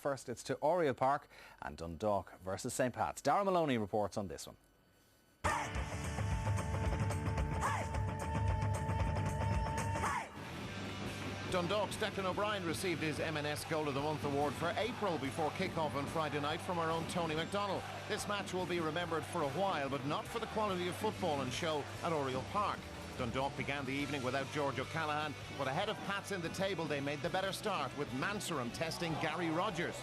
first it's to Oriel Park and Dundalk versus St Pat's. Darragh Maloney reports on this one. Dundalk's Declan O'Brien received his MNS Goal of the Month award for April before kick-off on Friday night from our own Tony McDonald. This match will be remembered for a while, but not for the quality of football and show at Oriel Park. Dundalk began the evening without George O'Callaghan, but ahead of Pats in the table they made the better start with Mansorum testing Gary Rogers.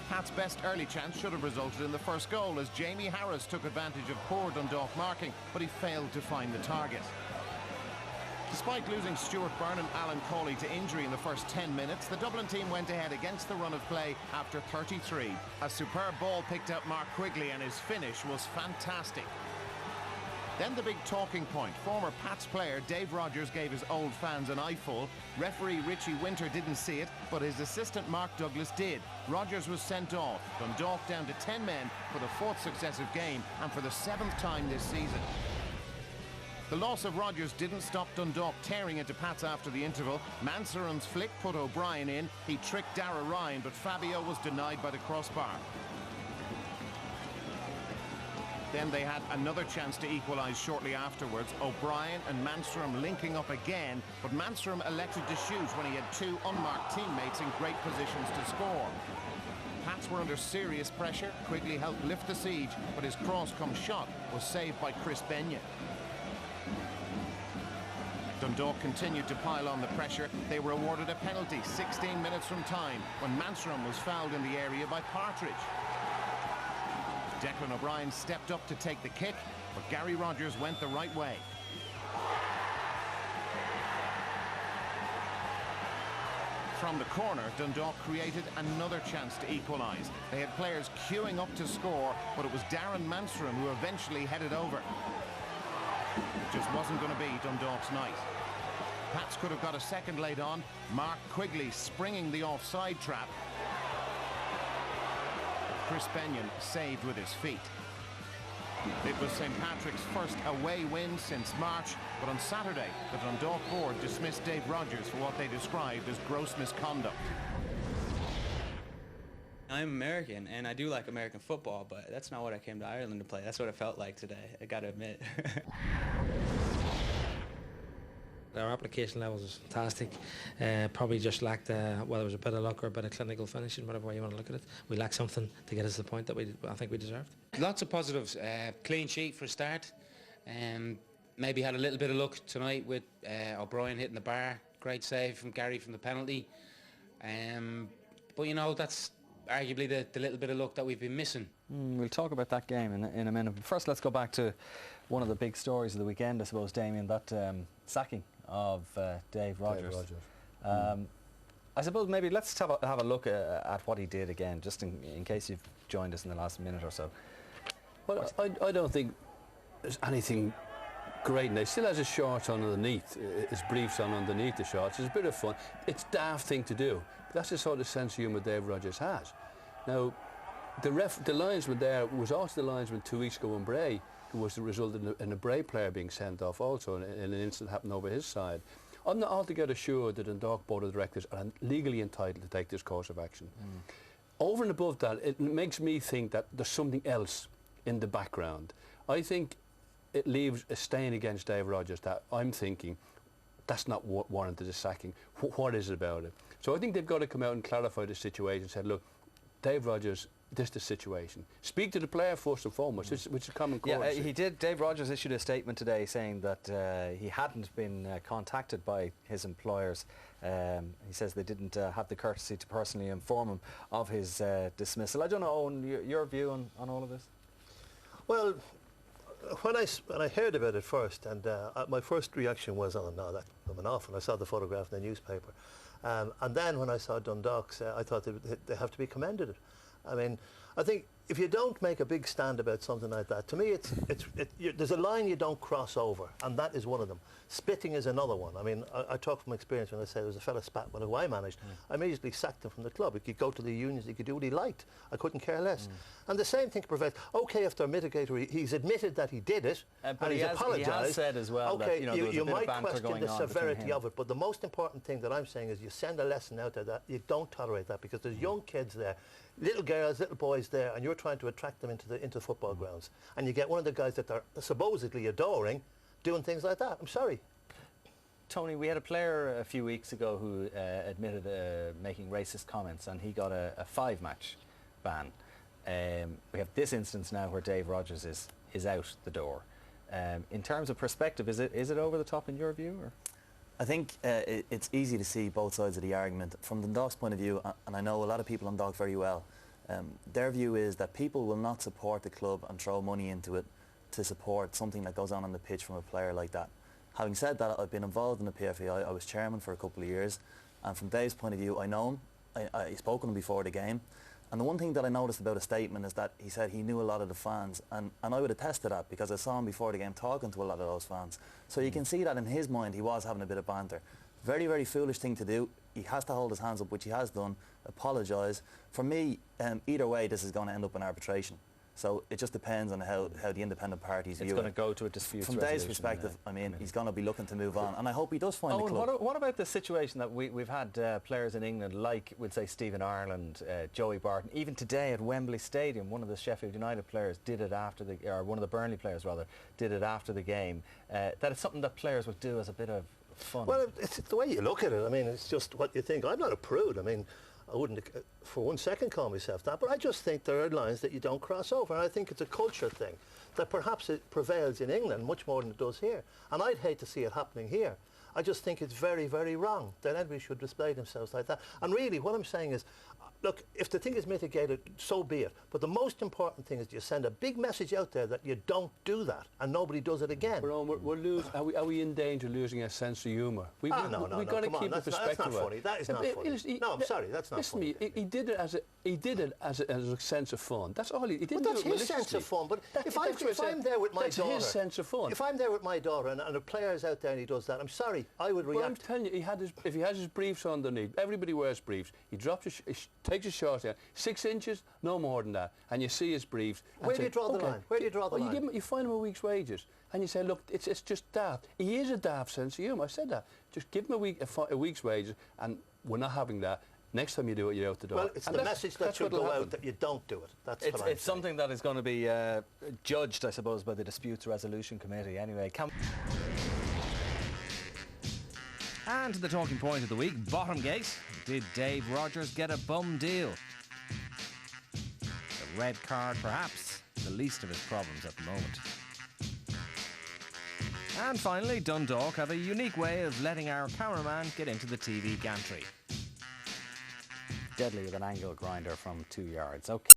Pat's best early chance should have resulted in the first goal as Jamie Harris took advantage of poor Dundalk marking, but he failed to find the target. Despite losing Stuart Byrne and Alan Cawley to injury in the first 10 minutes, the Dublin team went ahead against the run of play after 33. A superb ball picked out Mark Quigley and his finish was fantastic. Then the big talking point. Former Pats player Dave Rogers gave his old fans an eyeful. Referee Richie Winter didn't see it, but his assistant Mark Douglas did. Rogers was sent off. Dundalk down to 10 men for the 4th successive game and for the 7th time this season. The loss of Rogers didn't stop Dundalk tearing into Pats after the interval. Mansorum's flick put O'Brien in. He tricked Dara Ryan, but Fabio was denied by the crossbar. Then they had another chance to equalise shortly afterwards. O'Brien and Mansorum linking up again, but Mansorum elected to shoot when he had 2 unmarked teammates in great positions to score. Pats were under serious pressure. Quigley helped lift the siege, but his cross-come shot was saved by Chris Benyon. Dundalk continued to pile on the pressure. They were awarded a penalty 16 minutes from time when Mansorum was fouled in the area by Partridge. Declan O'Brien stepped up to take the kick, but Gary Rogers went the right way. From the corner, Dundalk created another chance to equalise. They had players queuing up to score, but it was Darren Mansorum who eventually headed over. It just wasn't going to be Dundalk's night. Pats could have got a second late on. Mark Quigley springing the offside trap. Chris Benyon saved with his feet. It was St Patrick's first away win since March, but on Saturday, the Dundalk board dismissed Dave Rogers for what they described as gross misconduct. I'm American, and I do like American football, but that's not what I came to Ireland to play. That's what it felt like today, I gotta admit. Our application levels was fantastic. Probably just lacked, well, there was a bit of luck or a bit of clinical finishing, whatever way you want to look at it. We lacked something to get us to the point that I think we deserved. Lots of positives. Clean sheet for a start. Maybe had a little bit of luck tonight with O'Brien hitting the bar. Great save from Gary from the penalty. But you know, that's arguably the little bit of luck that we've been missing. We'll talk about that game in a minute. But first, let's go back to one of the big stories of the weekend, I suppose, Damien, that sacking of Dave Rogers. I suppose maybe let's have a look at what he did again, just in case you've joined us in the last minute or so. Well, I don't think there's anything great, and he still has his shorts on underneath, his briefs on underneath the shorts. It's a bit of fun. It's a daft thing to do, but that's the sort of sense of humour Dave Rogers has. Now, the linesman there was also the linesman 2 weeks ago in Bray, who was the result in a Bray player being sent off also in an incident happened over his side. I'm not altogether sure that the Dundalk Board of Directors are legally entitled to take this course of action. Over and above that, it makes me think that there's something else in the background. I think it leaves a stain against Dave Rogers that I'm thinking that's not what warranted the sacking. What is it about it? So I think they've got to come out and clarify the situation and say, look, Dave Rogers, this is the situation. Speak to the player first and foremost, which is common courtesy. Yeah, he did. Dave Rogers issued a statement today saying that he hadn't been contacted by his employers. He says they didn't have the courtesy to personally inform him of his dismissal. I don't know, Owen, your view on all of this? Well, when I heard about it first, and my first reaction was, oh no, that coming off, and I saw the photograph in the newspaper. And then when I saw Dundalk's, I thought they have to be commended. I mean, I think if you don't make a big stand about something like that, to me, there's a line you don't cross over, and that is one of them. Spitting is another one. I mean, I talk from experience when I say there was a fella spat when I managed. I immediately sacked him from the club. He could go to the unions, he could do what he liked. I couldn't care less. And the same thing prevails. Okay, if they're mitigatory, he's admitted that he did it, but and he's apologised. He has said as well okay, that, you know, there was you a bit might of banter question going the on severity of it, but the most important thing that I'm saying is you send a lesson out there that you don't tolerate that, because there's young kids there, little girls, little boys there, and you're trying to attract them into the football grounds, and you get one of the guys that they're supposedly adoring doing things like that. I'm sorry. Tony, we had a player a few weeks ago who admitted making racist comments, and he got a 5-match ban. We have this instance now where Dave Rogers is out the door. In terms of perspective, is it over the top in your view? Or? I think it's easy to see both sides of the argument. From Dundalk's point of view, and I know a lot of people in Dundalk very well, their view is that people will not support the club and throw money into it to support something that goes on the pitch from a player like that. Having said that, I've been involved in the PFAI. I was chairman for a couple of years, and from Dave's point of view, I know him. I spoke to him before the game, and the one thing that I noticed about his statement is that he said he knew a lot of the fans, and I would attest to that because I saw him before the game talking to a lot of those fans. So you can see that in his mind he was having a bit of banter. Very, very foolish thing to do. He has to hold his hands up, which he has done, apologise. For me, either way, this is going to end up in arbitration. So it just depends on how the independent parties view it. It's going to go to a dispute resolution. From Dave's perspective, I mean, he's going to be looking to move on, and I hope he does find the club. What about the situation that we've had players in England like, we'd say, Stephen Ireland, Joey Barton, even today at Wembley Stadium, one of the Sheffield United players did it after the, or one of the Burnley players rather, did it after the game. That it's something that players would do as a bit of fun. Well, it's the way you look at it. I mean, it's just what you think. I'm not a prude. I mean, I wouldn't for one second call myself that, but I just think there are lines that you don't cross over, and I think it's a culture thing that perhaps it prevails in England much more than it does here, and I'd hate to see it happening here. I just think it's very, very wrong that anybody should display themselves like that. And really, what I'm saying is, look, if the thing is mitigated, so be it. But the most important thing is you send a big message out there that you don't do that, and nobody does it again. Are we in danger of losing our sense of humour? We've got to keep the perspective. That's not funny. That is not funny. No, I'm sorry, that's not funny. Listen to me, he did it as a sense of fun. That's all he did. But that's his sense of fun. But if I'm there with my daughter, his sense of fun. If I'm there with my daughter and a player's out there and he does that, I'm sorry, I would react. Well, I'm telling you, if he has his briefs underneath, everybody wears briefs. He drops takes his shorts down 6 inches, no more than that, and you see his briefs. Where do you draw the line? Where do you draw the line? You find him a week's wages, and you say, look, it's just daft. He is a daft sense of humour. I said that. Just give him a week's wages, and we're not having that. Next time you do it, you're out the door. Well, it's the message that should go out that you don't do it. It's something that is going to be judged, I suppose, by the Disputes Resolution Committee. Anyway, and the talking point of the week, Bottomgate. Did Dave Rogers get a bum deal? The red card, perhaps, the least of his problems at the moment. And finally, Dundalk have a unique way of letting our cameraman get into the TV gantry. Deadly with an angle grinder from 2 yards. Okay.